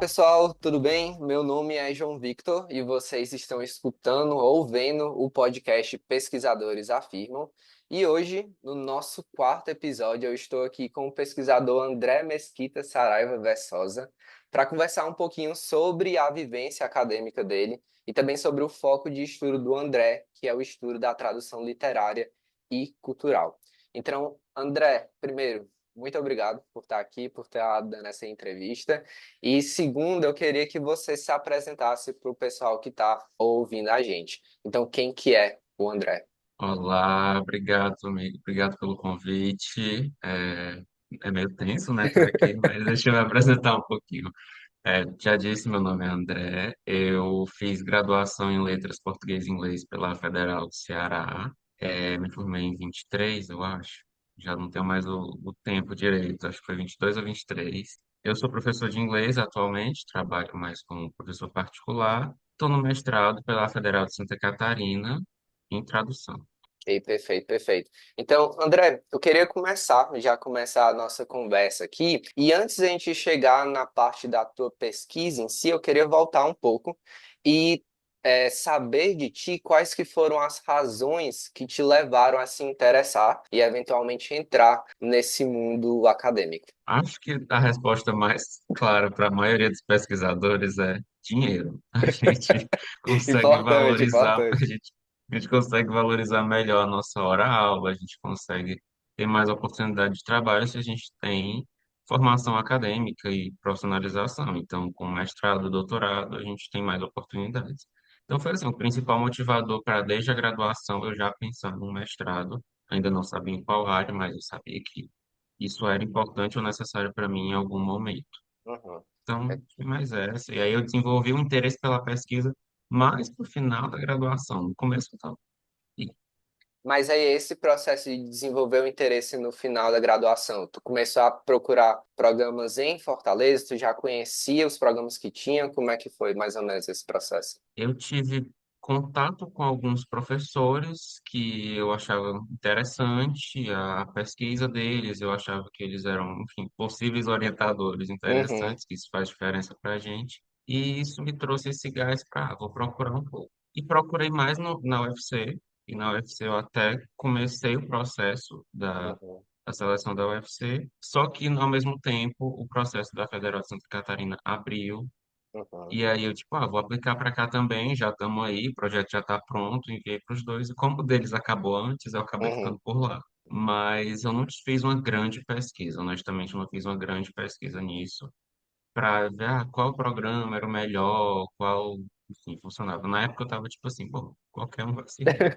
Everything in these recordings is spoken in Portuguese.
Pessoal, tudo bem? Meu nome é João Victor e vocês estão escutando ou vendo o podcast Pesquisadores Afirmam. E hoje, no nosso quarto episódio, eu estou aqui com o pesquisador André Mesquita Saraiva Versosa para conversar um pouquinho sobre a vivência acadêmica dele e também sobre o foco de estudo do André, que é o estudo da tradução literária e cultural. Então, André, primeiro, muito obrigado por estar aqui, por estar dando essa entrevista. E segundo, eu queria que você se apresentasse para o pessoal que está ouvindo a gente. Então, quem que é o André? Olá, obrigado, amigo. Obrigado pelo convite. É meio tenso, né, estar aqui, mas deixa eu me apresentar um pouquinho. Já disse, meu nome é André. Eu fiz graduação em Letras Português e Inglês pela Federal do Ceará. Me formei em 23, eu acho. Já não tenho mais o tempo direito, acho que foi 22 ou 23. Eu sou professor de inglês atualmente, trabalho mais como professor particular. Estou no mestrado pela Federal de Santa Catarina em tradução. Ok, perfeito, perfeito. Então, André, eu queria começar a nossa conversa aqui. E antes da gente chegar na parte da tua pesquisa em si, eu queria voltar um pouco e saber de ti quais que foram as razões que te levaram a se interessar e eventualmente entrar nesse mundo acadêmico. Acho que a resposta mais clara para a maioria dos pesquisadores é dinheiro. A gente consegue Importante, valorizar, importante. a gente consegue valorizar melhor a nossa hora-aula, a gente consegue ter mais oportunidade de trabalho se a gente tem formação acadêmica e profissionalização. Então, com mestrado, doutorado, a gente tem mais oportunidades. Então, foi assim, o principal motivador para, desde a graduação, eu já pensar no mestrado. Ainda não sabia em qual área, mas eu sabia que isso era importante ou necessário para mim em algum momento. Uhum. Então, foi mais essa. E aí eu desenvolvi um interesse pela pesquisa mais pro final da graduação. No começo eu estava. Mas aí esse processo de desenvolver o interesse no final da graduação, tu começou a procurar programas em Fortaleza, tu já conhecia os programas que tinha, como é que foi mais ou menos esse processo? Eu tive contato com alguns professores que eu achava interessante a pesquisa deles, eu achava que eles eram, enfim, possíveis orientadores Uhum, interessantes, que isso faz diferença para a gente. E isso me trouxe esse gás para, vou procurar um pouco. E procurei mais na UFC, e na UFC eu até comecei o processo uhum, da seleção da UFC, só que ao mesmo tempo o processo da Federal de Santa Catarina abriu. uhum, E aí eu, tipo, vou aplicar para cá também, já estamos aí, o projeto já está pronto, enviei para os dois. E como o deles acabou antes, eu acabei uhum. ficando por lá. Mas eu não fiz uma grande pesquisa, honestamente, eu não fiz uma grande pesquisa nisso, para ver qual programa era o melhor, qual, enfim, funcionava. Na época eu estava tipo assim, pô, qualquer um vai servir.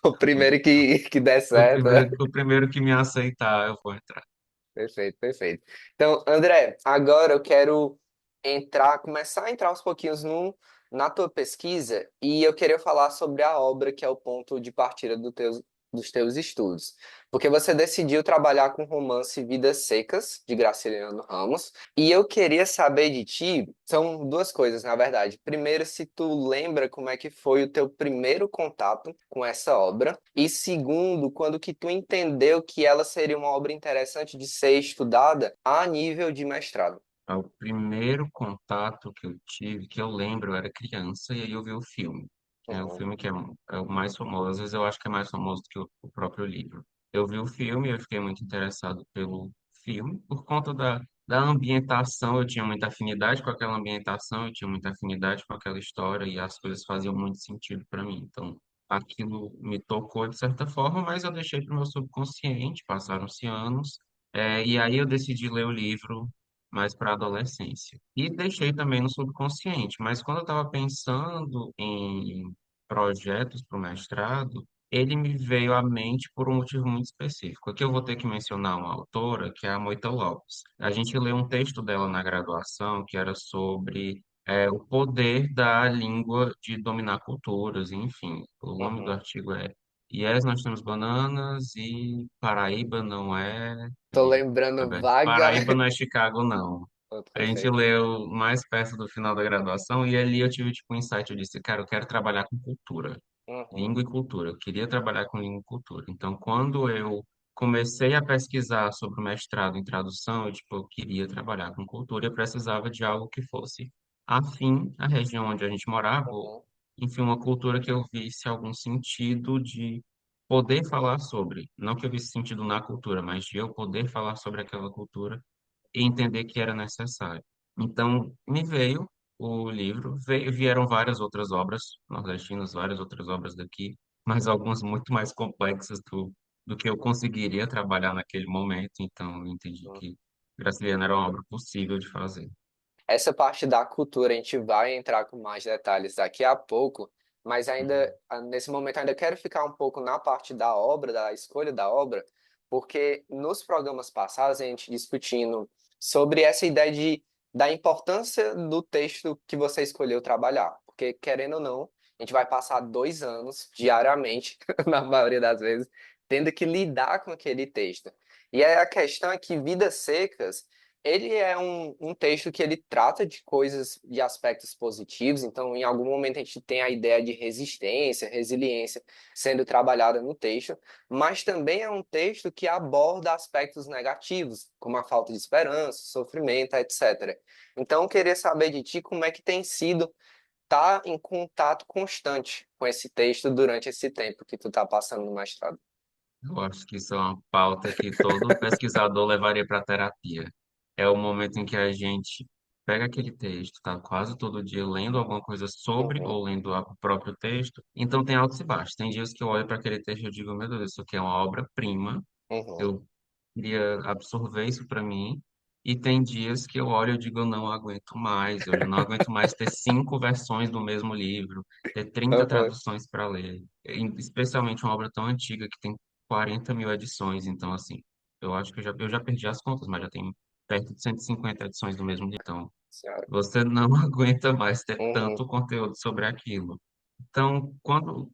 O primeiro que der certo. O primeiro que me aceitar, eu vou entrar. Perfeito, perfeito. Então, André, agora eu quero começar a entrar aos pouquinhos na tua pesquisa e eu queria falar sobre a obra que é o ponto de partida dos teus estudos. Porque você decidiu trabalhar com o romance Vidas Secas, de Graciliano Ramos, e eu queria saber de ti, são duas coisas, na verdade. Primeiro, se tu lembra como é que foi o teu primeiro contato com essa obra, e segundo, quando que tu entendeu que ela seria uma obra interessante de ser estudada a nível de mestrado. O primeiro contato que eu tive, que eu lembro, eu era criança, e aí eu vi o filme. É o Uhum, filme que é o mais famoso, às vezes eu acho que é mais famoso do que o próprio livro. Eu vi o filme e eu fiquei muito interessado pelo filme, por conta da ambientação, eu tinha muita afinidade com aquela ambientação, eu tinha muita afinidade com aquela história, e as coisas faziam muito sentido para mim. Então, aquilo me tocou de certa forma, mas eu deixei para o meu subconsciente, passaram-se anos, e aí eu decidi ler o livro mais para a adolescência. E deixei também no subconsciente, mas quando eu estava pensando em projetos para o mestrado, ele me veio à mente por um motivo muito específico. Aqui eu vou ter que mencionar uma autora, que é a Moita Lopes. A gente leu um texto dela na graduação que era sobre o poder da língua de dominar culturas, enfim. O nome do uhum. artigo é Yes, nós temos bananas e Paraíba não é. Tô lembrando vaga. Paraíba não é Chicago, não. A gente Perfeito. leu mais perto do final da graduação e ali eu tive tipo um insight. Eu disse, cara, eu quero trabalhar com cultura, Uhum, língua e cultura. Eu queria trabalhar com língua e cultura. Então, quando eu comecei a pesquisar sobre o mestrado em tradução, eu queria trabalhar com cultura e eu precisava de algo que fosse afim à região onde a gente morava, ou, Uhum, enfim, uma cultura que eu visse algum sentido de poder falar sobre, não que eu visse sentido na cultura, mas de eu poder falar sobre aquela cultura e entender que era necessário. Então, me veio o livro, vieram várias outras obras nordestinas, várias outras obras daqui, mas algumas muito mais complexas do que eu conseguiria trabalhar naquele momento. Então, eu entendi uhum. que Graciliano era uma obra possível de fazer. Essa parte da cultura a gente vai entrar com mais detalhes daqui a pouco, mas ainda Uhum. nesse momento ainda quero ficar um pouco na parte da obra, da escolha da obra, porque nos programas passados a gente discutindo sobre essa ideia da importância do texto que você escolheu trabalhar, porque querendo ou não, a gente vai passar 2 anos diariamente, na maioria das vezes, tendo que lidar com aquele texto. E aí a questão é que Vidas Secas ele é um texto que ele trata de coisas, de aspectos positivos, então em algum momento a gente tem a ideia de resistência, resiliência sendo trabalhada no texto, mas também é um texto que aborda aspectos negativos, como a falta de esperança, sofrimento, etc. Então eu queria saber de ti como é que tem sido estar em contato constante com esse texto durante esse tempo que tu está passando no mestrado. Eu acho que isso é uma pauta que todo pesquisador levaria para terapia. É o momento em que a gente pega aquele texto, tá quase todo dia lendo alguma coisa sobre Uhum, ou lendo o próprio texto. Então tem altos e baixos. Tem dias que eu olho para aquele texto e eu digo, meu Deus, isso aqui é uma obra-prima. uhum, Eu queria absorver isso para mim. E tem dias que eu olho e digo, eu não aguento mais. Eu não aguento mais ter 5 versões do mesmo livro, ter 30 uhum, traduções para ler. Especialmente uma obra tão antiga que tem 40 mil edições. Então, assim, eu acho que eu já perdi as contas, mas já tem perto de 150 edições do mesmo livro. Então, senhora. você não aguenta mais ter Uhum, tanto conteúdo sobre aquilo. Então, quando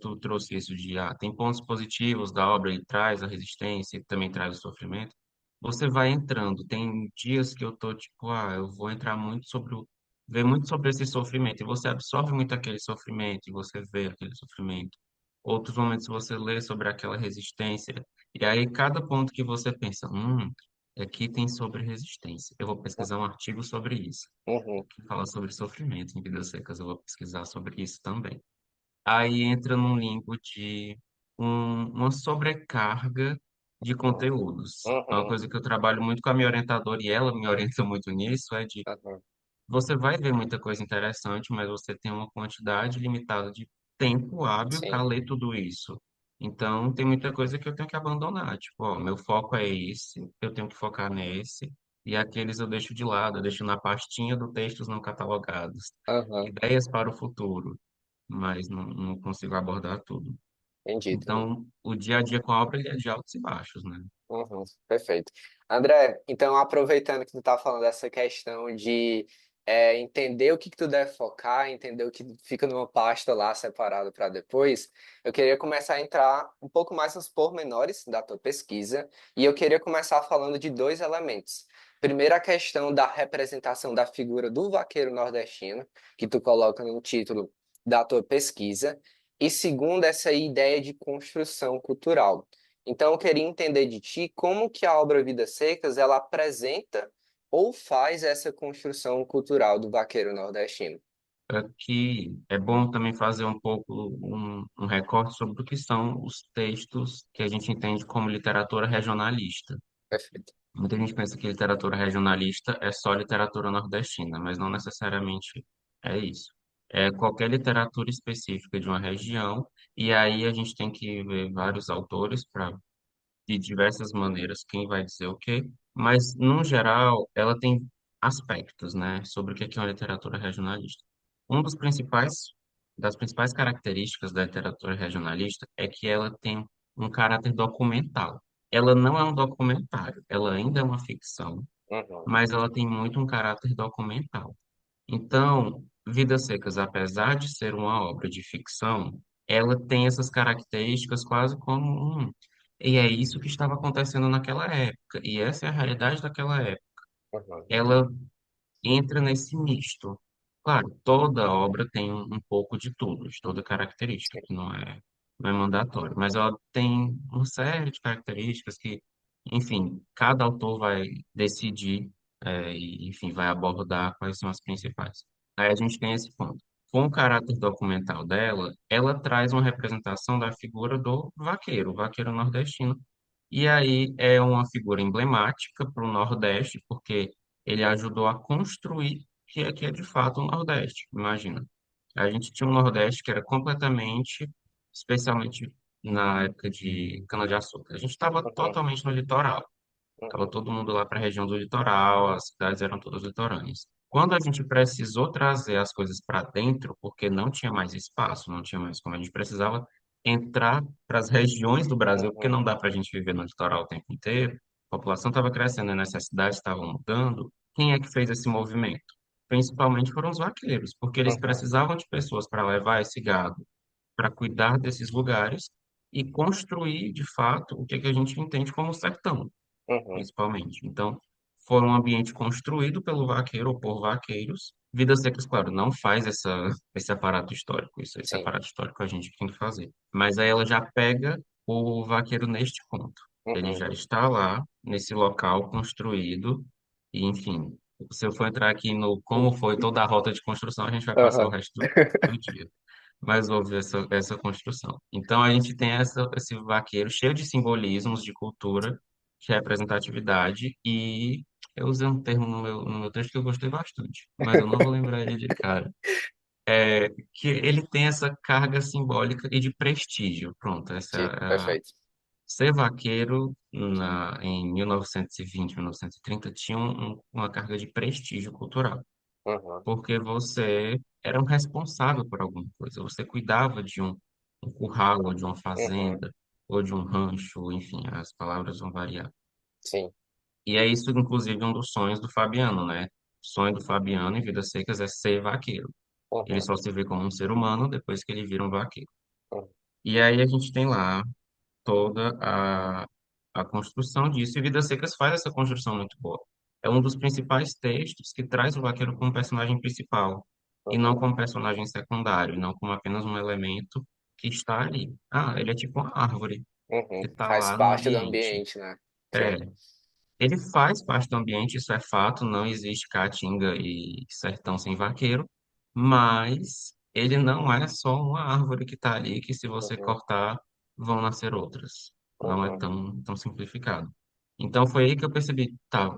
tu trouxe isso de tem pontos positivos da obra, ele traz a resistência, e também traz o sofrimento, você vai entrando. Tem dias que eu tô tipo, eu vou entrar muito ver muito sobre esse sofrimento, e você absorve muito aquele sofrimento, e você vê aquele sofrimento. Outros momentos você lê sobre aquela resistência, e aí cada ponto que você pensa, aqui tem sobre resistência, eu vou pesquisar um artigo sobre isso. uhum, Que fala sobre sofrimento em vidas secas, eu vou pesquisar sobre isso também. Aí entra num limbo de uma sobrecarga de uhum, conteúdos. É uma uhum, coisa que eu trabalho muito com a minha orientadora e ela me orienta muito nisso, é de uhum. você vai ver muita coisa interessante, mas você tem uma quantidade limitada de tempo hábil para Sim. ler tudo isso. Então, tem muita coisa que eu tenho que abandonar. Tipo, ó, meu foco é esse, eu tenho que focar nesse, e aqueles eu deixo de lado, eu deixo na pastinha do textos não catalogados. Aham, Ideias para o futuro, mas não consigo abordar tudo. entendi, entendi. Então, o dia a dia com a obra ele é de altos e baixos, né? Uhum, perfeito. André, então aproveitando que tu tá falando dessa questão de entender o que que tu deve focar, entender o que fica numa pasta lá separado para depois, eu queria começar a entrar um pouco mais nos pormenores da tua pesquisa e eu queria começar falando de dois elementos. Primeiro, a questão da representação da figura do vaqueiro nordestino, que tu coloca no título da tua pesquisa, e segundo, essa ideia de construção cultural. Então, eu queria entender de ti como que a obra Vidas Secas ela apresenta ou faz essa construção cultural do vaqueiro nordestino. Aqui é bom também fazer um pouco um recorte sobre o que são os textos que a gente entende como literatura regionalista. Perfeito. Muita gente pensa que literatura regionalista é só literatura nordestina, mas não necessariamente é isso. É qualquer literatura específica de uma região, e aí a gente tem que ver vários autores para de diversas maneiras quem vai dizer o quê, mas no geral ela tem aspectos, né, sobre o que é uma literatura regionalista. Um dos principais das principais características da literatura regionalista é que ela tem um caráter documental. Ela não é um documentário, ela ainda é uma ficção, Uhum, mas ela tem muito um caráter documental. Então, Vidas Secas, apesar de ser uma obra de ficção, ela tem essas características quase como e é isso que estava acontecendo naquela época, e essa é a realidade daquela época. uhum, Ela entra nesse misto. Claro, toda obra tem um pouco de tudo, de toda característica, sim. que não é. não é mandatório, mas ela tem uma série de características que, enfim, cada autor vai decidir, e, enfim, vai abordar quais são as principais. Aí a gente tem esse ponto. Com o caráter documental dela, ela traz uma representação da figura do vaqueiro, o vaqueiro nordestino. E aí é uma figura emblemática para o Nordeste, porque ele ajudou a construir que é de fato o Nordeste. Imagina. A gente tinha um Nordeste que era completamente, especialmente na época de cana-de-açúcar. A gente estava Uhum, totalmente no litoral. Estava uhum, todo mundo lá para a região do litoral, as cidades eram todas litorâneas. Quando a gente precisou trazer as coisas para dentro, porque não tinha mais espaço, não tinha mais como, a gente precisava entrar para as regiões do Brasil, porque uhum, não dá para a gente viver no litoral o tempo inteiro. A população estava crescendo, as necessidades estavam mudando. Quem é que fez esse movimento? Principalmente foram os vaqueiros, porque eles uhum, precisavam de pessoas para levar esse gado, para cuidar desses lugares e construir, de fato, o que é que a gente entende como sertão uhum, principalmente. Então, foi um ambiente construído pelo vaqueiro ou por vaqueiros. Vidas Secas, claro, não faz esse aparato histórico. Esse sim. aparato histórico a gente tem que fazer. Mas aí ela já pega o vaqueiro neste ponto. Ele Uhum, já está lá, nesse local construído, e enfim. Se eu for entrar aqui no como foi toda a rota de construção, a gente vai passar o aham, resto do dia. Mas houve essa construção. Então a gente tem esse vaqueiro cheio de simbolismos, de cultura, de representatividade, e eu usei um termo no meu texto que eu gostei bastante, mas eu não vou lembrar ele de cara. Que ele tem essa carga simbólica e de prestígio. Pronto, essa Sim, é perfeito. ser vaqueiro em 1920, 1930 tinha uma carga de prestígio cultural Uhum, porque você era um responsável por alguma coisa, você cuidava de um curral, ou de uma uhum, fazenda, ou de um rancho, enfim, as palavras vão variar. sim. E é isso, inclusive, um dos sonhos do Fabiano, né? O sonho do Fabiano em Vidas Secas é ser vaqueiro. Ele Uhum, só se vê como um ser humano depois que ele vira um vaqueiro. uhum, E aí a gente tem lá toda a construção disso, e Vidas Secas faz essa construção muito boa. É um dos principais textos que traz o vaqueiro como personagem principal, e não uhum, como personagem secundário, não como apenas um elemento que está ali. Ah, ele é tipo uma árvore que uhum. está Faz lá no parte do ambiente. ambiente, né? É, Sim. ele faz parte do ambiente, isso é fato, não existe caatinga e sertão sem vaqueiro, mas ele não é só uma árvore que está ali, que se você Uhum, cortar, vão nascer outras. Não é uhum, tão simplificado. Então foi aí que eu percebi, tá,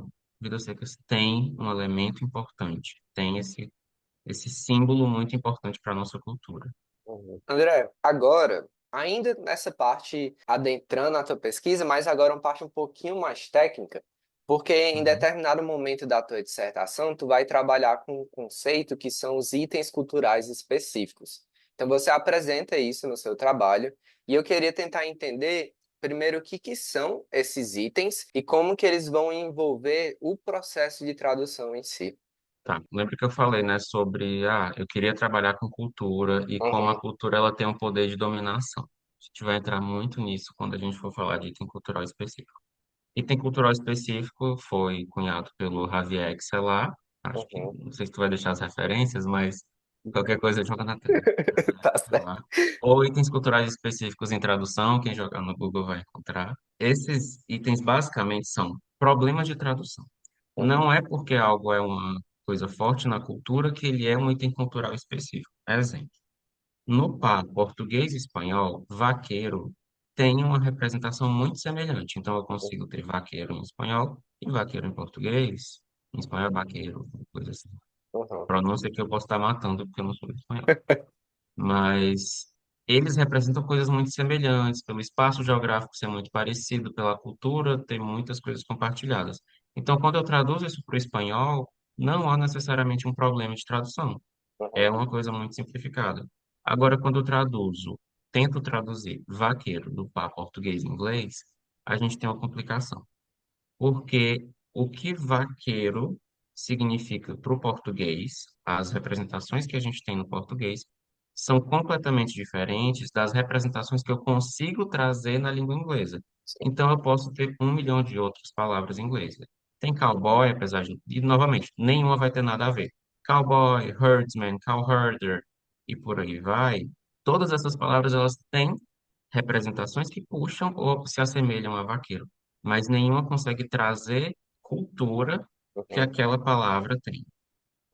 Vidas Secas tem um elemento importante, tem esse símbolo muito importante para a nossa cultura. uhum. André, agora, ainda nessa parte adentrando a tua pesquisa, mas agora uma parte um pouquinho mais técnica, porque em Uhum. determinado momento da tua dissertação, tu vai trabalhar com um conceito que são os itens culturais específicos. Então você apresenta isso no seu trabalho, e eu queria tentar entender primeiro o que que são esses itens e como que eles vão envolver o processo de tradução em si. Tá, lembra que eu falei, né, sobre, eu queria trabalhar com cultura e como a Uhum, cultura ela tem um poder de dominação. A gente vai entrar muito nisso quando a gente for falar de item cultural específico. Item cultural específico foi cunhado pelo Javier Excelar, acho que, uhum. não sei se tu vai deixar as referências, mas qualquer coisa joga na tela. Javier Tá certo. Excelar. Ou itens culturais específicos em tradução, quem jogar no Google vai encontrar. Esses itens basicamente são problemas de tradução. Uhum, Não é porque algo é uma coisa forte na cultura que ele é um item cultural específico. Exemplo, no par português e espanhol, vaqueiro tem uma representação muito semelhante. Então, eu consigo ter vaqueiro em espanhol e vaqueiro em português. Em espanhol, vaqueiro, coisa assim. uhum, Pronúncia que eu posso estar matando porque eu não sou espanhol. Mas eles representam coisas muito semelhantes, pelo espaço geográfico ser muito parecido, pela cultura ter muitas coisas compartilhadas. Então, quando eu traduzo isso para o espanhol, não há necessariamente um problema de tradução. É uhum, uma coisa muito simplificada. Agora, quando eu traduzo, tento traduzir vaqueiro do para português e inglês, a gente tem uma complicação. Porque o que vaqueiro significa para o português, as representações que a gente tem no português, são completamente diferentes das representações que eu consigo trazer na língua inglesa. sim, Então, eu posso ter 1 milhão de outras palavras em inglês. Tem cowboy, apesar de, e novamente, nenhuma vai ter nada a ver. Cowboy, herdsman, cowherder e por aí vai. Todas essas palavras, elas têm representações que puxam ou se assemelham a vaqueiro, mas nenhuma consegue trazer cultura que Uhum, aquela palavra tem.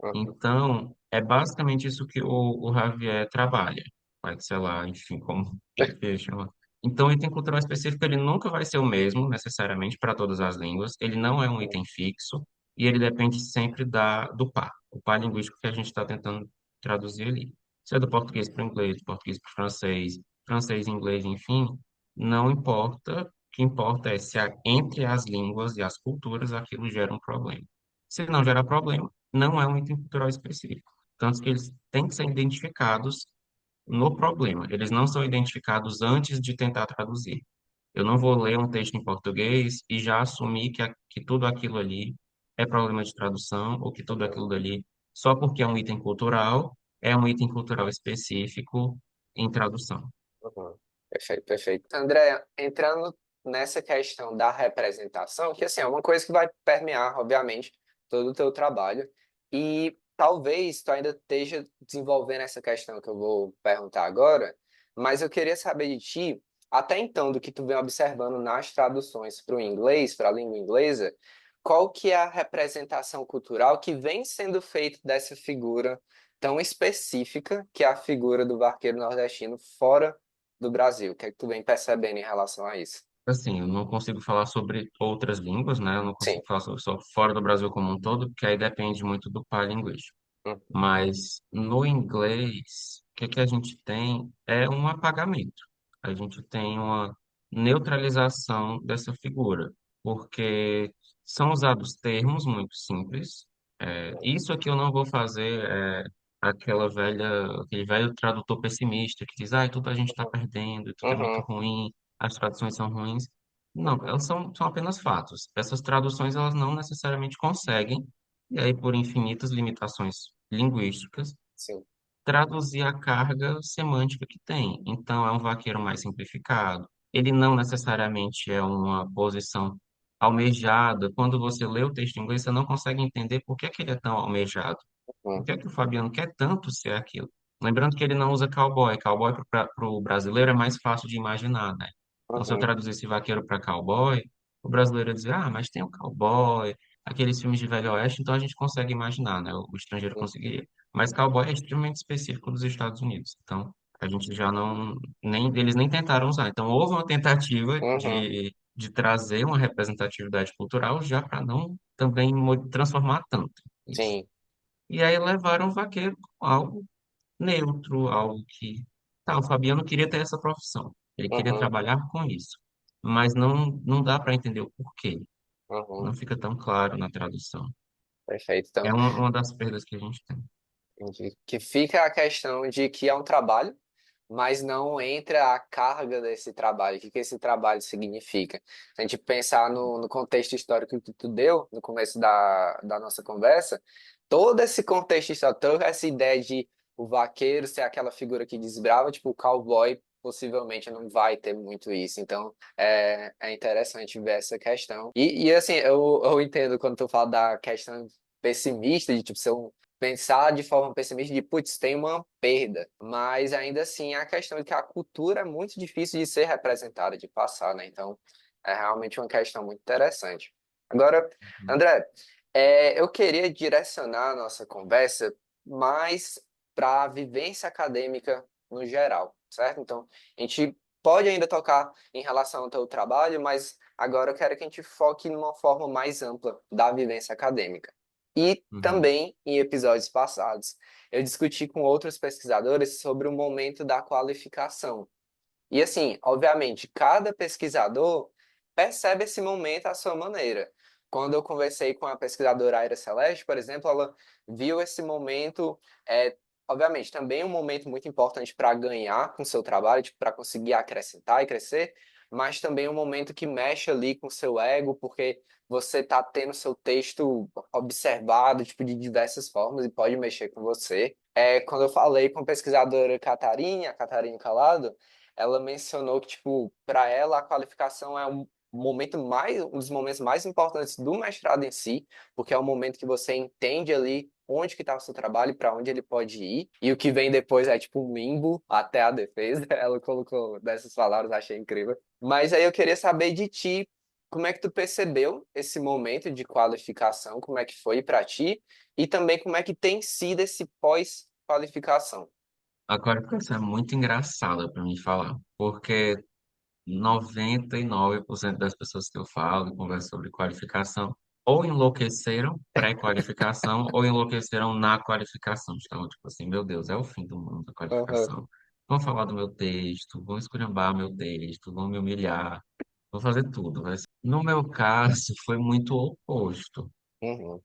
uhum, Então, é basicamente isso que o Javier trabalha. Vai, sei lá, enfim, como ele quer chamar. Então, o item cultural específico, ele nunca vai ser o mesmo, necessariamente, para todas as línguas. Ele não é um uhum, item fixo e ele depende sempre do par, o par linguístico que a gente está tentando traduzir ali. Se é do português para o inglês, do português para o francês, francês, inglês, enfim, não importa. O que importa é se entre as línguas e as culturas aquilo gera um problema. Se não gerar problema, não é um item cultural específico. Tanto que eles têm que ser identificados no problema. Eles não são identificados antes de tentar traduzir. Eu não vou ler um texto em português e já assumir que tudo aquilo ali é problema de tradução ou que tudo aquilo uhum, dali, só porque é um item cultural específico em tradução. uhum. Perfeito, perfeito. André, entrando nessa questão da representação, que assim, é uma coisa que vai permear, obviamente, todo o teu trabalho, e talvez tu ainda esteja desenvolvendo essa questão que eu vou perguntar agora, mas eu queria saber de ti, até então, do que tu vem observando nas traduções para o inglês, para a língua inglesa, qual que é a representação cultural que vem sendo feita dessa figura tão específica, que é a figura do vaqueiro nordestino, fora do Brasil. O que é que tu vem percebendo em relação a isso? Assim, eu não consigo falar sobre outras línguas, né? Eu não Sim. consigo falar sobre só fora do Brasil como um todo, porque aí depende muito do paralinguístico. Hum, Mas no inglês, o que que a gente tem é um apagamento. A gente tem uma neutralização dessa figura, porque são usados termos muito simples. Isso aqui eu não vou fazer aquele velho tradutor pessimista que diz, ah, tudo a gente está perdendo, tudo é muito uhum, ruim, as traduções são ruins. Não, uhum, elas são apenas fatos. Essas traduções elas não necessariamente conseguem e aí, por infinitas limitações linguísticas, sim. traduzir a carga semântica que tem. Então, é um vaqueiro mais simplificado. Ele não necessariamente é uma posição almejada. Quando você lê o texto em inglês, você não consegue entender por que que ele é tão almejado. Por Uhum, que é que o Fabiano quer tanto ser aquilo? Lembrando que ele não usa cowboy. Cowboy para o brasileiro é mais fácil de imaginar, né? Então, se eu uhum, traduzisse vaqueiro para cowboy, o brasileiro ia dizer, ah, mas tem o cowboy, aqueles filmes de Velho Oeste, então a gente consegue imaginar, né? O estrangeiro uhum, conseguiria. Mas cowboy é extremamente específico dos Estados Unidos. Então, a gente já não, eles nem tentaram usar. Então, houve uma tentativa uhum, de trazer uma representatividade cultural já para não também transformar tanto isso. sim. E aí levaram o vaqueiro como algo neutro, algo que. Tá, o Fabiano queria ter essa profissão, ele queria Uhum, trabalhar com isso, mas não dá para entender o porquê, não uhum. fica tão claro na tradução. Perfeito. É Então, uma das perdas que a gente tem. que fica a questão de que é um trabalho, mas não entra a carga desse trabalho. O que que esse trabalho significa? Se a gente pensar no contexto histórico que tu deu no começo da nossa conversa, todo esse contexto histórico, toda essa ideia de o vaqueiro ser aquela figura que desbrava, tipo o cowboy, possivelmente não vai ter muito isso. Então, é interessante ver essa questão. E assim, eu entendo quando tu fala da questão pessimista, de tipo, ser um pensar de forma pessimista de, putz, tem uma perda. Mas ainda assim, a questão de que a cultura é muito difícil de ser representada, de passar, né? Então, é realmente uma questão muito interessante. Agora, Uhum. André, eu queria direcionar a nossa conversa mais para a vivência acadêmica no geral, certo? Então, a gente pode ainda tocar em relação ao teu trabalho, mas agora eu quero que a gente foque numa forma mais ampla da vivência acadêmica. E Uhum. também, em episódios passados, eu discuti com outros pesquisadores sobre o momento da qualificação. E assim, obviamente, cada pesquisador percebe esse momento à sua maneira. Quando eu conversei com a pesquisadora Aira Celeste, por exemplo, ela viu esse momento, obviamente, também um momento muito importante para ganhar com o seu trabalho, tipo, para conseguir acrescentar e crescer, mas também um momento que mexe ali com o seu ego, porque você está tendo seu texto observado, tipo, de diversas formas e pode mexer com você. Quando eu falei com a pesquisadora Catarina, a Catarina Calado, ela mencionou que, tipo, para ela a qualificação é um dos momentos mais importantes do mestrado em si, porque é o momento que você entende ali onde que está o seu trabalho e para onde ele pode ir. E o que vem depois é tipo um limbo até a defesa. Ela colocou dessas palavras, achei incrível. Mas aí eu queria saber de ti, como é que tu percebeu esse momento de qualificação, como é que foi para ti e também como é que tem sido esse pós-qualificação. A qualificação é muito engraçada para mim falar, porque 99% das pessoas que eu falo e converso sobre qualificação ou enlouqueceram pré-qualificação ou enlouqueceram na qualificação. Então, tipo assim, meu Deus, é o fim do mundo a Aham. qualificação. Vão falar do meu texto, vão esculhambar meu texto, vão me humilhar, vão fazer tudo. No meu caso, foi muito o oposto. Uhum.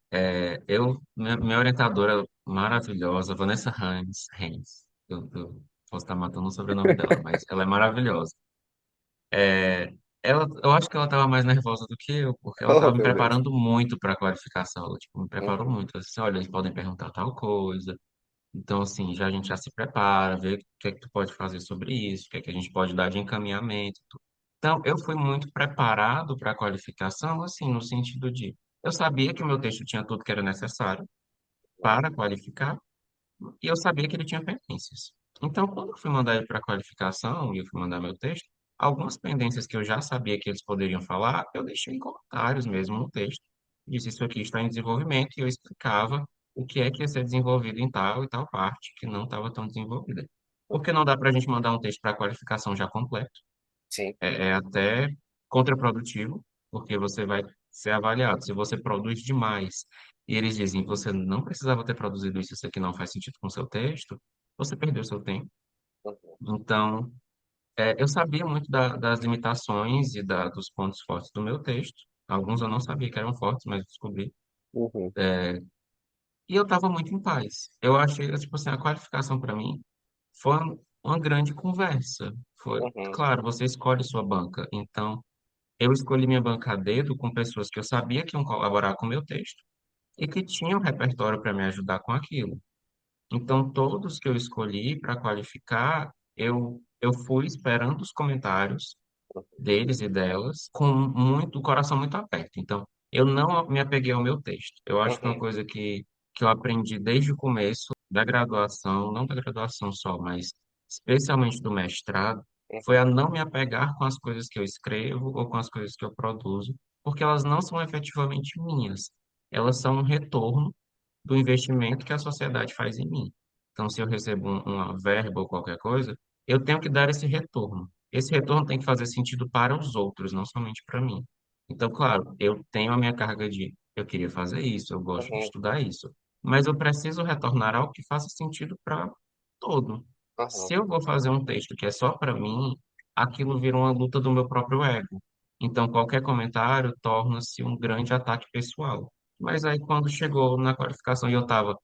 Minha orientadora maravilhosa, Vanessa Hans, eu posso estar matando o sobrenome dela, mas ela é maravilhosa. É, eu acho que ela estava mais nervosa do que eu, porque ela Oh, estava me meu Deus. preparando muito para a qualificação. Ela, tipo, me preparou Uhum. muito. Ela disse, olha, eles podem perguntar tal coisa. Então, assim, a gente já se prepara, vê o que é que tu pode fazer sobre isso, o que é que a gente pode dar de encaminhamento. Então, eu fui muito preparado para a qualificação, assim, no sentido de, eu sabia que o meu texto tinha tudo que era necessário para qualificar, e eu sabia que ele tinha pendências. Então, quando eu fui mandar ele para a qualificação e eu fui mandar meu texto, algumas pendências que eu já sabia que eles poderiam falar, eu deixei em comentários mesmo no texto. Disse, isso aqui está em desenvolvimento, e eu explicava o que é que ia ser desenvolvido em tal e tal parte, que não estava tão desenvolvida. Porque não dá para a gente mandar um texto para a qualificação já completo. Sim. É até contraprodutivo, porque você vai ser avaliado. Se você produz demais e eles dizem que você não precisava ter produzido isso, isso aqui não faz sentido com o seu texto, você perdeu seu tempo. Uhum. Então, eu sabia muito das limitações e dos pontos fortes do meu texto. Alguns eu não sabia que eram fortes, mas descobri. Uhum. E eu estava muito em paz. Eu achei, tipo assim, a qualificação para mim foi uma grande conversa. Foi, Uhum. claro, você escolhe sua banca. Então, eu escolhi minha banca a dedo com pessoas que eu sabia que iam colaborar com o meu texto e que tinham repertório para me ajudar com aquilo. Então, todos que eu escolhi para qualificar, eu fui esperando os comentários deles e delas com muito, o coração muito aberto. Então, eu não me apeguei ao meu texto. Eu acho que uma Uhum. coisa que eu aprendi desde o começo da graduação, não da graduação só, mas especialmente do mestrado, foi Uhum. a não me apegar com as coisas que eu escrevo ou com as coisas que eu produzo, porque elas não são efetivamente minhas. Elas são um retorno do investimento que a sociedade faz em mim. Então, se eu recebo uma verba ou qualquer coisa, eu tenho que dar esse retorno. Esse retorno tem que fazer sentido para os outros, não somente para mim. Então, claro, eu tenho a minha carga de eu queria fazer isso, eu gosto de Uhum. estudar isso, mas eu preciso retornar algo que faça sentido para todo. Uhum. Se eu vou fazer um texto que é só para mim, aquilo vira uma luta do meu próprio ego. Então, qualquer comentário torna-se um grande ataque pessoal. Mas aí, quando chegou na qualificação e eu estava,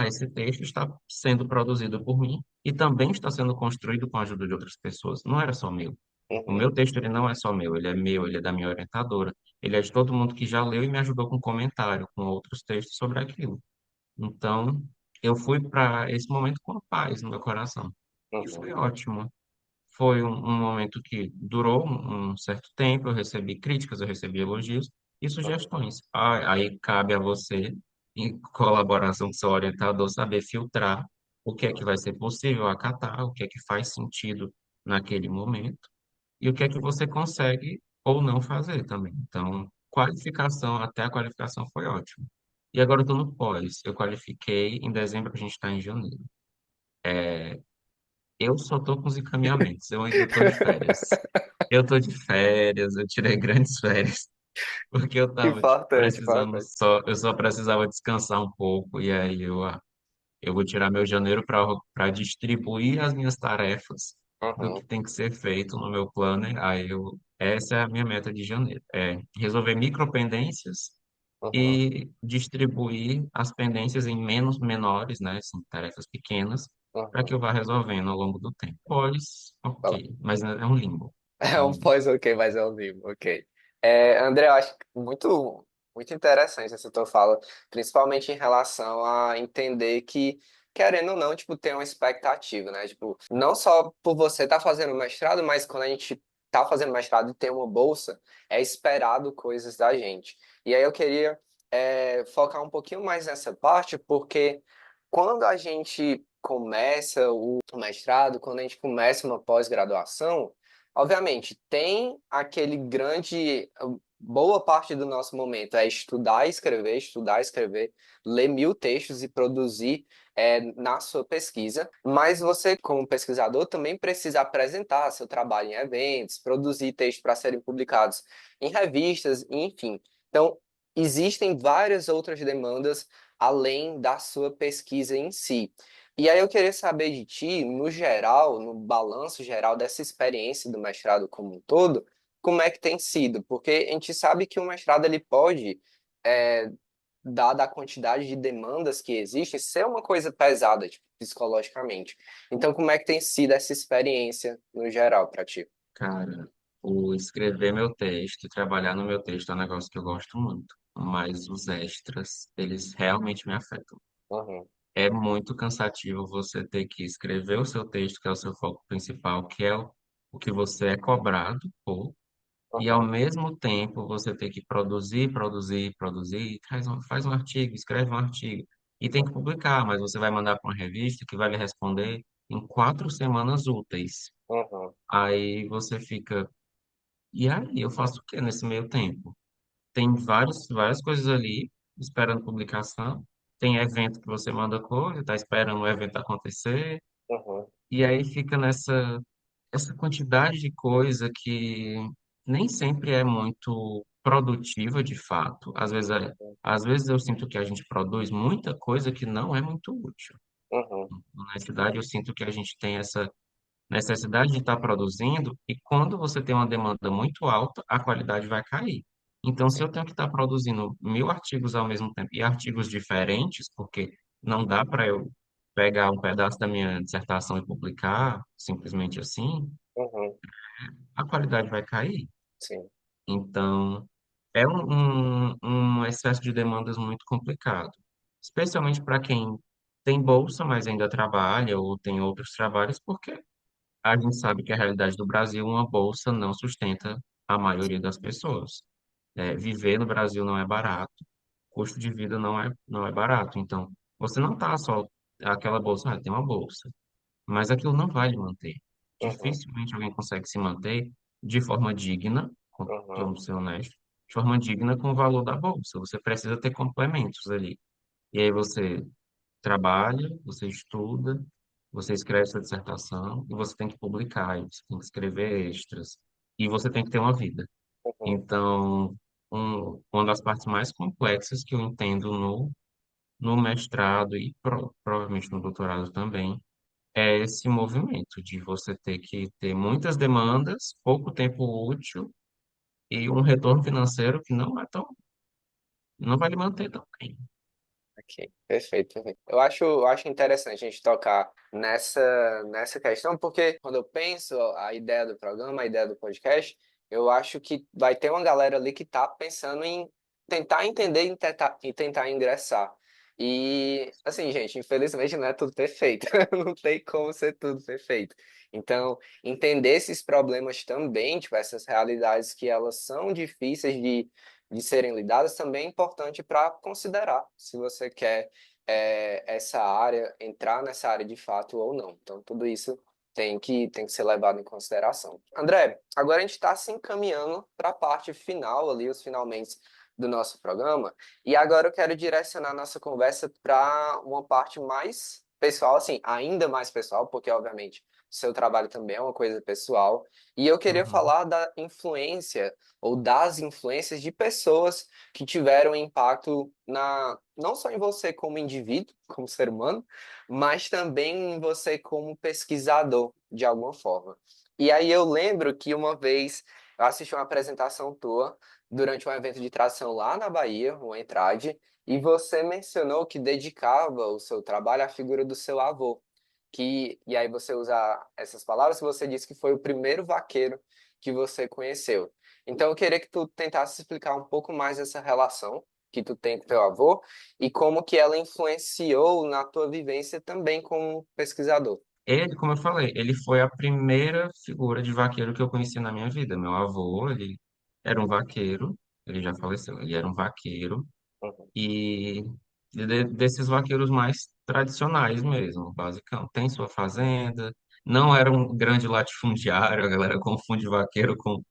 esse texto está sendo produzido por mim e também está sendo construído com a ajuda de outras pessoas. Não era só meu. O Uhum. meu texto, ele não é só meu, ele é da minha orientadora, ele é de todo mundo que já leu e me ajudou com comentário, com outros textos sobre aquilo. Então, eu fui para esse momento com paz no meu coração. E Uhum. foi ótimo. Foi um momento que durou um certo tempo, eu recebi críticas, eu recebi elogios e Uhum. sugestões. Aí cabe a você, em colaboração com seu orientador, saber filtrar o que é que vai ser possível acatar, o que é que faz sentido naquele momento e o que é que você consegue ou não fazer também. Então, qualificação, até a qualificação foi ótimo. E agora eu estou no pós. Eu qualifiquei em dezembro, a gente está em janeiro. Eu só estou com os encaminhamentos, eu ainda estou de férias. Eu estou de férias, eu tirei grandes férias, porque eu estava tipo, Importante, precisando importante. eu só precisava descansar um pouco, e aí eu vou tirar meu janeiro para distribuir as minhas tarefas do Uhum. que tem que ser feito no meu planner. Essa é a minha meta de janeiro, é resolver micropendências Uhum. e distribuir as pendências em menos menores, né, assim, tarefas pequenas, para que Uhum. eu vá resolvendo ao longo do tempo. Pois, Fala. ok, mas é um limbo. É É um um limbo. pós, ok, mas é um livro, ok. André, eu acho muito interessante essa tua fala, principalmente em relação a entender que, querendo ou não, tipo, tem uma expectativa, né? Tipo, não só por você estar fazendo mestrado, mas quando a gente tá fazendo mestrado e tem uma bolsa, é esperado coisas da gente. E aí eu queria focar um pouquinho mais nessa parte, porque quando a gente começa o mestrado, quando a gente começa uma pós-graduação, obviamente tem aquele grande. Boa parte do nosso momento é estudar, escrever, ler 1000 textos e produzir na sua pesquisa, mas você, como pesquisador, também precisa apresentar seu trabalho em eventos, produzir textos para serem publicados em revistas, enfim. Então, existem várias outras demandas além da sua pesquisa em si. E aí eu queria saber de ti, no geral, no balanço geral dessa experiência do mestrado como um todo, como é que tem sido? Porque a gente sabe que o mestrado ele pode, é, dada a quantidade de demandas que existem, ser uma coisa pesada, tipo, psicologicamente. Então, como é que tem sido essa experiência no geral para ti? Cara, o escrever meu texto e trabalhar no meu texto é um negócio que eu gosto muito, mas os extras, eles realmente me afetam. Uhum, É muito cansativo você ter que escrever o seu texto, que é o seu foco principal, que é o que você é cobrado por, e ao uhum, mesmo tempo você ter que produzir, faz um artigo, escreve um artigo, e tem que publicar, mas você vai mandar para uma revista que vai lhe responder em 4 semanas úteis. uhum, Aí você fica, e aí eu faço o quê nesse meio tempo? Tem várias coisas ali esperando publicação. Tem evento que você manda coisa, está esperando o evento acontecer. uhum, E aí fica nessa essa quantidade de coisa que nem sempre é muito produtiva de fato. uhum, Às vezes eu sinto que a gente produz muita coisa que não é muito útil. uhum, Na universidade eu sinto que a gente tem essa necessidade de estar produzindo, e quando você tem uma demanda muito alta, a qualidade vai cair. Então, se sim, eu tenho que estar produzindo 1000 artigos ao mesmo tempo, e artigos diferentes, porque não dá para eu pegar um pedaço da minha dissertação e publicar simplesmente assim, uhum, a qualidade vai cair. sim, Então, é um excesso de demandas muito complicado, especialmente para quem tem bolsa, mas ainda trabalha, ou tem outros trabalhos, porque a gente sabe que a realidade do Brasil, uma bolsa não sustenta a maioria das pessoas. Viver no Brasil não é barato, custo de vida não é barato. Então, você não está só aquela bolsa, tem uma bolsa, mas aquilo não vai lhe manter. uhum, Dificilmente alguém consegue se manter de forma digna, uhum, vamos ser honestos, de forma digna com o valor da bolsa. Você precisa ter complementos ali. E aí você trabalha, você estuda, você escreve sua dissertação e você tem que publicar, e você tem que escrever extras e você tem que ter uma vida. uhum, Então, uma das partes mais complexas que eu entendo no mestrado e provavelmente no doutorado também é esse movimento de você ter que ter muitas demandas, pouco tempo útil e um retorno financeiro que não vai lhe manter tão bem. ok, perfeito, perfeito. Eu acho interessante a gente tocar nessa questão, porque quando eu penso a ideia do programa, a ideia do podcast, eu acho que vai ter uma galera ali que tá pensando em tentar entender e tentar ingressar. E, assim, gente, infelizmente não é tudo perfeito. Não tem como ser tudo perfeito. Então, entender esses problemas também, tipo, essas realidades que elas são difíceis de serem lidadas também é importante para considerar se você quer essa área, entrar nessa área de fato ou não. Então, tudo isso tem que ser levado em consideração. André, agora a gente está se encaminhando para a parte final ali, os finalmente do nosso programa, e agora eu quero direcionar nossa conversa para uma parte mais pessoal, assim, ainda mais pessoal, porque obviamente seu trabalho também é uma coisa pessoal, e eu queria Uhum. falar da influência ou das influências de pessoas que tiveram impacto não só em você como indivíduo, como ser humano, mas também em você como pesquisador, de alguma forma. E aí eu lembro que uma vez eu assisti uma apresentação tua durante um evento de tradução lá na Bahia, o Entrade, e você mencionou que dedicava o seu trabalho à figura do seu avô. E aí você usa essas palavras, você disse que foi o primeiro vaqueiro que você conheceu. Então, eu queria que tu tentasse explicar um pouco mais essa relação que tu tem com teu avô e como que ela influenciou na tua vivência também como pesquisador. Ele, como eu falei, ele foi a primeira figura de vaqueiro que eu conheci na minha vida. Meu avô, ele era um vaqueiro, ele já faleceu, ele era um vaqueiro, uhum, e desses vaqueiros mais tradicionais mesmo, basicamente. Tem sua fazenda, não era um grande latifundiário, a galera confunde vaqueiro com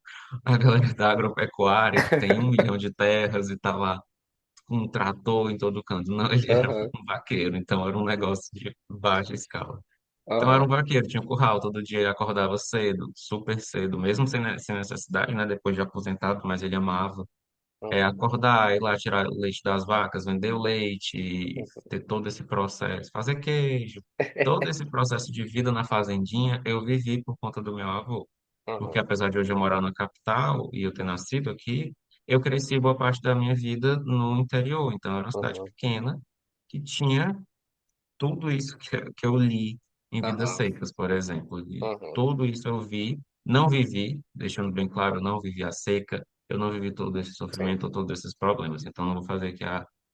a galera da agropecuária, que tem 1 milhão de terras e tá lá com um trator em todo canto. Não, ele era aham, um vaqueiro, então era um negócio de baixa escala. Então era aham, um vaqueiro, tinha curral, todo dia ele acordava cedo, super cedo, mesmo sem necessidade, né? Depois de aposentado, mas ele amava uhum, acordar, ir lá tirar o leite das vacas, vender o leite, uhum. ter todo esse processo, fazer queijo, todo esse processo de vida na fazendinha, eu vivi por conta do meu avô. Porque Uhum, apesar de hoje eu morar na capital e eu ter nascido aqui, eu cresci boa parte da minha vida no interior. Então era uma cidade uhum, pequena que tinha tudo isso que eu li em Vidas aham, Secas, por exemplo. E uhum. tudo isso eu vi, não vivi, deixando bem claro, eu não vivi a seca, eu não vivi todo esse Sim. sofrimento, todos esses problemas. Então não vou fazer que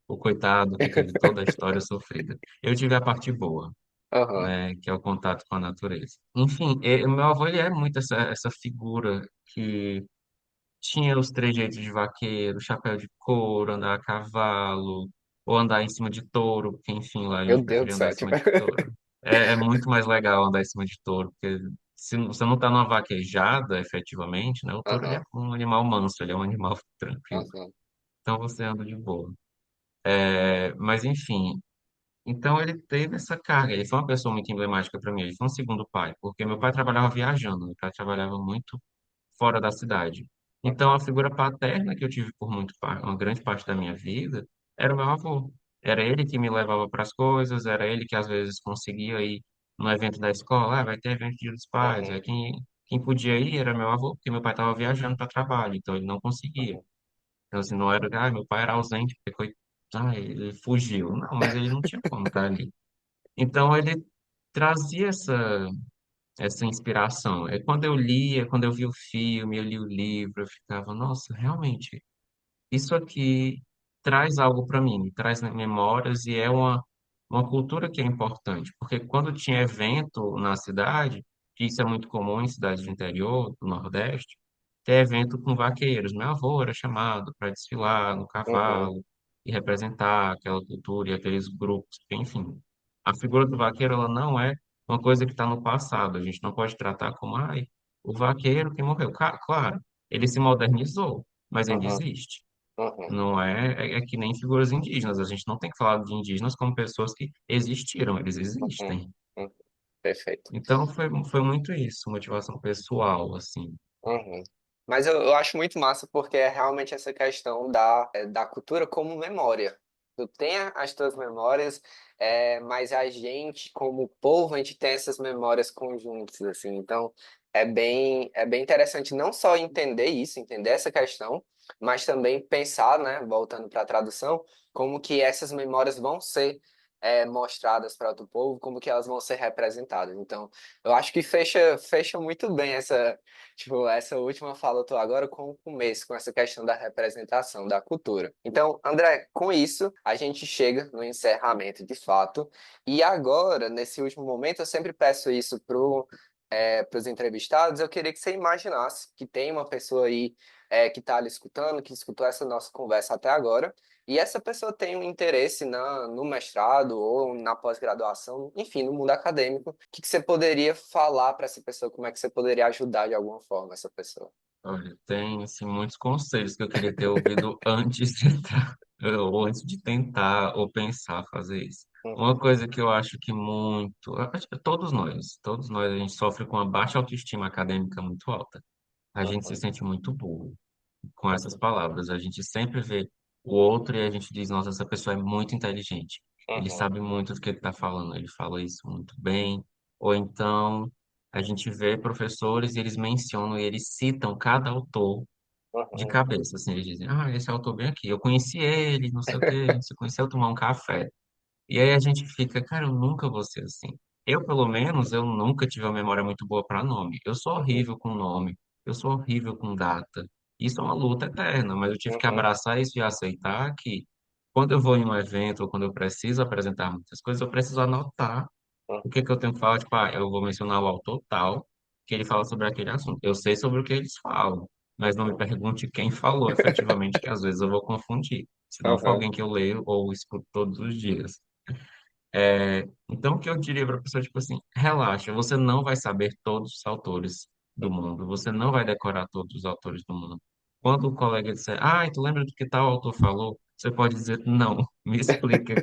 o coitado que teve toda a história sofrida. Eu tive a parte boa, Aham, né, que é o contato com a natureza. Enfim, meu avô ele é muito essa figura que tinha os trejeitos de vaqueiro, chapéu de couro, andar a cavalo, ou andar em cima de touro, porque, enfim, lá a meu gente Deus do preferia andar em céu, tipo, cima de touro. É muito mais legal andar em cima de touro, porque se você não está numa vaquejada, efetivamente, né? O touro ele é aham, um animal manso, ele é um animal tranquilo. aham, Então você anda de boa. Mas, enfim, então ele teve essa carga. Ele foi uma pessoa muito emblemática para mim. Ele foi um segundo pai, porque meu pai trabalhava viajando, meu pai trabalhava muito fora da cidade. Então, a aham, figura paterna que eu tive por uma grande parte da minha vida era o meu avô. Era ele que me levava para as coisas, era ele que às vezes conseguia ir no evento da escola, vai ter evento de Dia dos Pais. aham, Quem podia ir era meu avô, porque meu pai estava viajando para trabalho, então ele não conseguia. aham, Então, assim, não era, meu pai era ausente, porque ele fugiu. Não, mas ele não tinha como estar ali. Então, ele trazia essa inspiração. É quando eu lia, quando eu vi o filme, eu li o livro, eu ficava, nossa, realmente, isso aqui traz algo para mim, me traz memórias e é uma cultura que é importante, porque quando tinha evento na cidade, que isso é muito comum em cidades do interior, do Nordeste, ter evento com vaqueiros. Meu avô era chamado para desfilar no uhum, cavalo e representar aquela cultura e aqueles grupos, enfim. A figura do vaqueiro, ela não é uma coisa que está no passado, a gente não pode tratar como, ai, o vaqueiro que morreu. Claro, ele se modernizou, mas ainda uhum, existe. uhum, Não é que nem figuras indígenas. A gente não tem que falar de indígenas como pessoas que existiram, eles uhum, existem. uhum. Perfeito. Então foi muito isso, motivação pessoal, assim. Uhum. Mas eu acho muito massa porque é realmente essa questão da cultura como memória. Tu tem as tuas memórias, mas a gente, como povo, a gente tem essas memórias conjuntas, assim. Então, é bem interessante não só entender isso, entender essa questão, mas também pensar, né, voltando para a tradução, como que essas memórias vão ser mostradas para outro povo, como que elas vão ser representadas. Então, eu acho que fecha muito bem tipo, essa última fala tua agora com o começo, com essa questão da representação da cultura. Então, André, com isso, a gente chega no encerramento de fato. E agora, nesse último momento, eu sempre peço isso para os entrevistados. Eu queria que você imaginasse que tem uma pessoa aí que está ali escutando, que escutou essa nossa conversa até agora. E essa pessoa tem um interesse no mestrado ou na pós-graduação, enfim, no mundo acadêmico. O que que você poderia falar para essa pessoa? Como é que você poderia ajudar de alguma forma essa pessoa? Olha, tem assim, muitos conselhos que eu queria ter ouvido antes de entrar, ou antes de tentar ou pensar fazer isso. Uma Uhum, coisa que eu acho que acho que todos nós, a gente sofre com uma baixa autoestima acadêmica muito alta. A gente se uhum, sente muito burro com essas uhum, palavras. A gente sempre vê o outro e a gente diz, nossa, essa pessoa é muito inteligente. Ele uhum, sabe muito do que ele está falando, ele fala isso muito bem. Ou então a gente vê professores e eles mencionam e eles citam cada autor de uhum, cabeça. Assim, eles dizem, esse autor bem aqui, eu conheci ele, não sei o quê, a gente se conheceu tomar um café. E aí a gente fica, cara, eu nunca vou ser assim. Eu, pelo menos, eu nunca tive uma memória muito boa para nome. Eu sou uhum, horrível com nome, eu sou horrível com data. Isso é uma luta eterna, mas eu tive que uhum, abraçar isso e aceitar que quando eu vou em um evento ou quando eu preciso apresentar muitas coisas, eu preciso anotar o que que eu tenho que falar. Tipo, eu vou mencionar o autor tal, que ele fala sobre aquele assunto. Eu sei sobre o que eles falam. mas não me pergunte quem falou efetivamente, que às vezes eu vou confundir. Se não for Aham, alguém que eu leio ou escuto todos os dias. Então, o que eu diria para a pessoa, tipo assim, relaxa, você não vai saber todos os autores do mundo, você não vai decorar todos os autores do mundo. Quando o colega disser, tu lembra do que tal autor falou? Você pode dizer, não, me explica,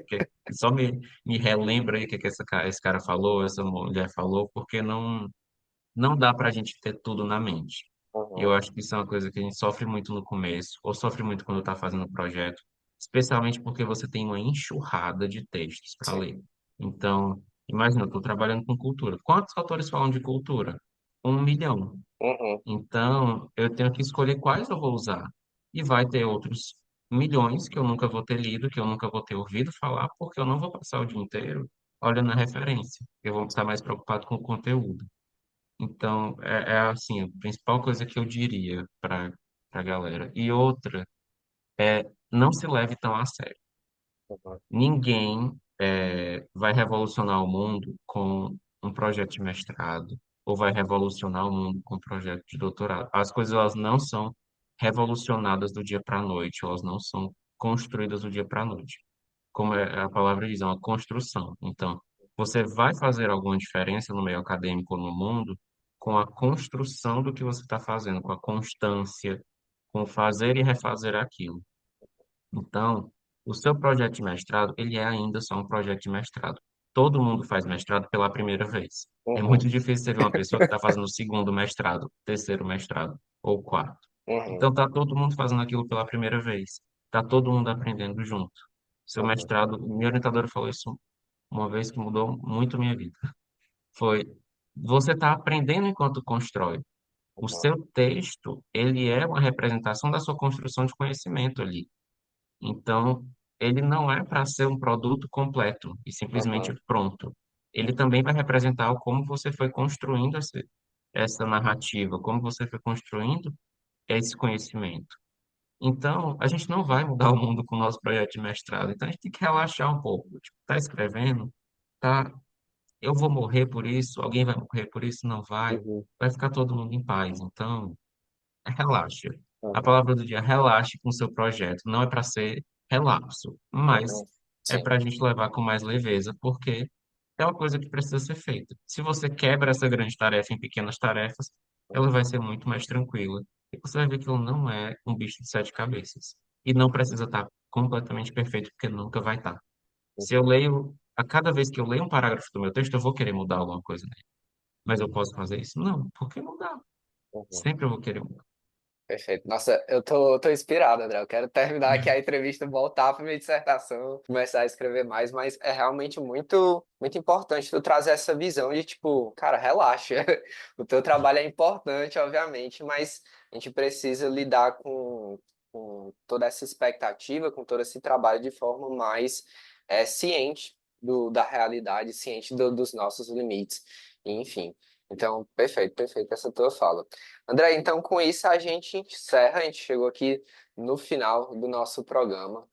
só me relembra aí o que esse cara falou, essa mulher falou, porque não dá para a gente ter tudo na mente. E eu aham, acho que isso é uma coisa que a gente sofre muito no começo, ou sofre muito quando está fazendo o projeto, especialmente porque você tem uma enxurrada de textos para sim. ler. Então, imagina, eu estou trabalhando com cultura. Quantos autores falam de cultura? 1 milhão. Uhum, Então, eu tenho que escolher quais eu vou usar. E vai ter outros milhões que eu nunca vou ter lido, que eu nunca vou ter ouvido falar, porque eu não vou passar o dia inteiro olhando a referência. Eu vou estar mais preocupado com o conteúdo. Então, é assim, a principal coisa que eu diria para a galera. E outra é, não se leve tão a sério. uhum, Ninguém vai revolucionar o mundo com um projeto de mestrado ou vai revolucionar o mundo com um projeto de doutorado. As coisas elas não são revolucionadas do dia para a noite, elas não são construídas do dia para a noite. Como a palavra diz, é uma construção. Então, você vai fazer alguma diferença no meio acadêmico ou no mundo com a construção do que você está fazendo, com a constância, com fazer e refazer aquilo. Então, o seu projeto de mestrado, ele é ainda só um projeto de mestrado. Todo mundo faz mestrado pela primeira vez. É uhum, muito difícil você ver uma pessoa que está fazendo o segundo mestrado, terceiro mestrado ou quarto. uhum, Então, está todo mundo fazendo aquilo pela primeira vez. Está todo mundo aprendendo junto. Seu uhum, mestrado, minha orientadora falou isso uma vez que mudou muito minha vida. Foi, você está aprendendo enquanto constrói. O uhum, seu texto, ele é uma representação da sua construção de conhecimento ali. Então, ele não é para ser um produto completo e simplesmente uhum, pronto. Ele também vai representar o como você foi construindo essa narrativa, como você foi construindo esse conhecimento. Então, a gente não vai mudar o mundo com o nosso projeto de mestrado. Então, a gente tem que relaxar um pouco. Tipo, tá escrevendo, tá? Eu vou morrer por isso, alguém vai morrer por isso, não vai. uhum, Vai ficar todo mundo em paz. Então, relaxa. A uhum, palavra do dia, relaxe com o seu projeto. Não é para ser relapso, mas uhum. é Sim. para a gente levar com mais leveza, porque é uma coisa que precisa ser feita. Se você quebra essa grande tarefa em pequenas tarefas, ela vai ser muito mais tranquila. E você vai ver que ela não é um bicho de 7 cabeças. E não precisa estar completamente perfeito, porque nunca vai estar. Se eu Uhum, leio, a cada vez que eu leio um parágrafo do meu texto, eu vou querer mudar alguma coisa nele. Mas eu posso fazer isso? Não, porque não dá. uhum. Sempre eu vou querer mudar. Perfeito. Nossa, tô inspirado, André. Eu quero terminar aqui a entrevista, voltar para minha dissertação, começar a escrever mais, mas é realmente muito importante tu trazer essa visão de tipo, cara, relaxa. O teu trabalho é importante, obviamente, mas a gente precisa lidar com toda essa expectativa, com todo esse trabalho de forma mais ciente da realidade, ciente dos nossos limites, enfim. Então, perfeito essa tua fala. André, então com isso a gente encerra, a gente chegou aqui no final do nosso programa.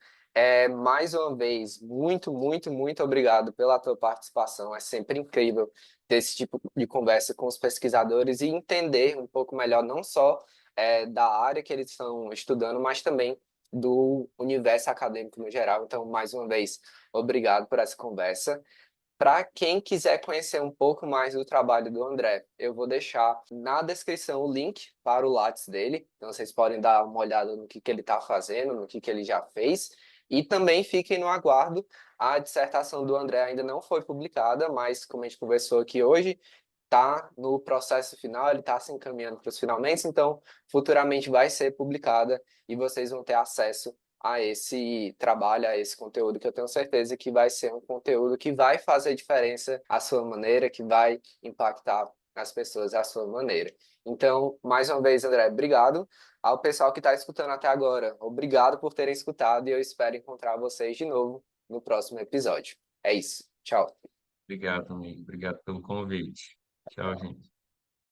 Mais uma vez, muito obrigado pela tua participação. É sempre incrível ter esse tipo de conversa com os pesquisadores e entender um pouco melhor, não só da área que eles estão estudando, mas também do universo acadêmico no geral. Então, mais uma vez, obrigado por essa conversa. Para quem quiser conhecer um pouco mais do trabalho do André, eu vou deixar na descrição o link para o Lattes dele. Então vocês podem dar uma olhada no que ele está fazendo, no que ele já fez. E também fiquem no aguardo. A dissertação do André ainda não foi publicada, mas como a gente conversou aqui hoje, está no processo final, ele está se encaminhando para os finalmente, então futuramente vai ser publicada e vocês vão ter acesso a esse trabalho, a esse conteúdo, que eu tenho certeza que vai ser um conteúdo que vai fazer diferença à sua maneira, que vai impactar as pessoas à sua maneira. Então, mais uma vez, André, obrigado. Ao pessoal que está escutando até agora, obrigado por terem escutado e eu espero encontrar vocês de novo no próximo episódio. É isso. Tchau. Obrigado, amigo. Obrigado pelo convite. Tchau, gente.